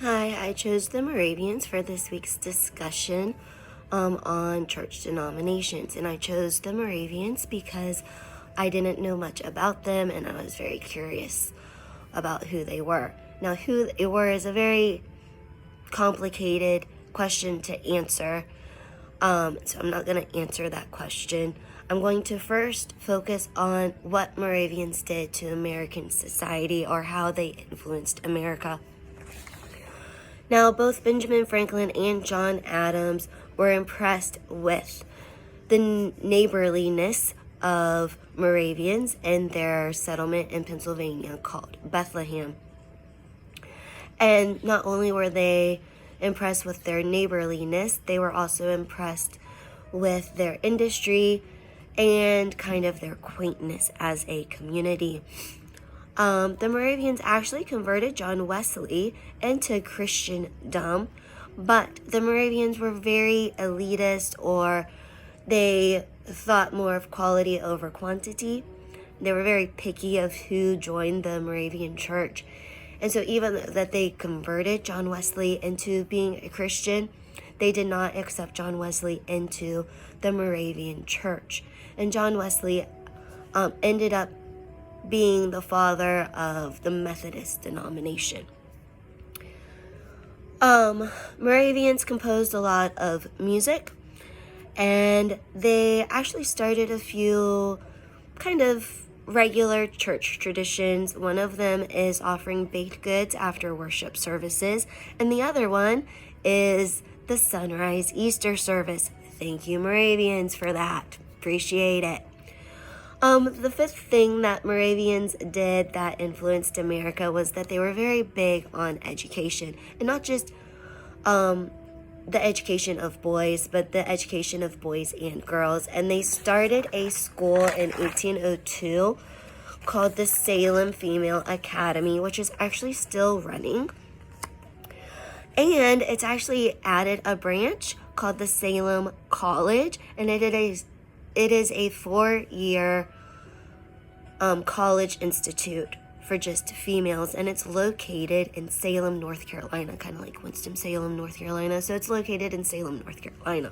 Hi, I chose the Moravians for this week's discussion on church denominations. And I chose the Moravians because I didn't know much about them and I was very curious about who they were. Now, who they were is a very complicated question to answer. So I'm not going to answer that question. I'm going to first focus on what Moravians did to American society or how they influenced America. Now, both Benjamin Franklin and John Adams were impressed with the neighborliness of Moravians and their settlement in Pennsylvania called Bethlehem. And not only were they impressed with their neighborliness, they were also impressed with their industry and kind of their quaintness as a community. The Moravians actually converted John Wesley into Christendom, but the Moravians were very elitist, or they thought more of quality over quantity. They were very picky of who joined the Moravian church. And so even that they converted John Wesley into being a Christian, they did not accept John Wesley into the Moravian church. And John Wesley ended up being the father of the Methodist denomination. Moravians composed a lot of music, and they actually started a few kind of regular church traditions. One of them is offering baked goods after worship services, and the other one is the sunrise Easter service. Thank you, Moravians, for that. Appreciate it. The fifth thing that Moravians did that influenced America was that they were very big on education, and not just the education of boys, but the education of boys and girls. And they started a school in 1802 called the Salem Female Academy, which is actually still running. And it's actually added a branch called the Salem College, and it is a 4-year college institute for just females, and it's located in Salem, North Carolina, kind of like Winston-Salem, North Carolina. So it's located in Salem, North Carolina.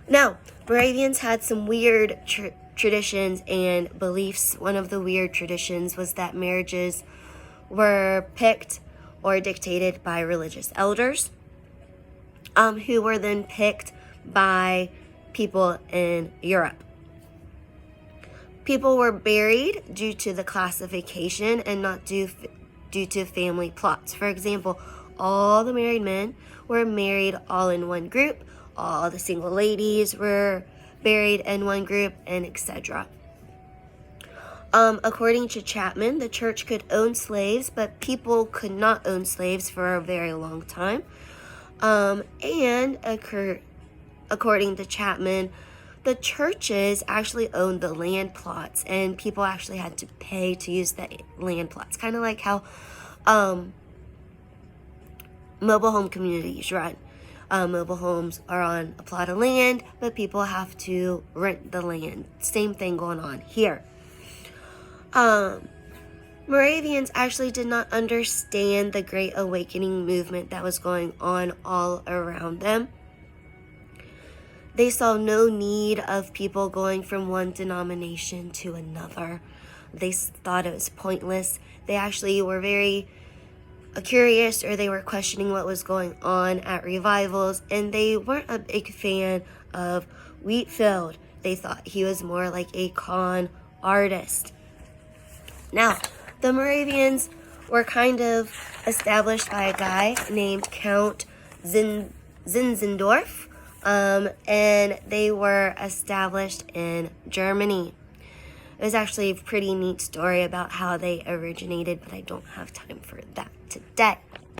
Now, Moravians had some weird traditions and beliefs. One of the weird traditions was that marriages were picked or dictated by religious elders, who were then picked by people in Europe. People were buried due to the classification and not due to family plots. For example, all the married men were married all in one group, all the single ladies were buried in one group, and etc. According to Chapman, the church could own slaves, but people could not own slaves for a very long time. According to Chapman, the churches actually owned the land plots, and people actually had to pay to use the land plots. Kind of like how mobile home communities run. Mobile homes are on a plot of land, but people have to rent the land. Same thing going on here. Moravians actually did not understand the Great Awakening movement that was going on all around them. They saw no need of people going from one denomination to another. They thought it was pointless. They actually were very curious, or they were questioning what was going on at revivals, and they weren't a big fan of Whitefield. They thought he was more like a con artist. Now, the Moravians were kind of established by a guy named Count Zinzendorf. And they were established in Germany. It was actually a pretty neat story about how they originated, but I don't have time for that today.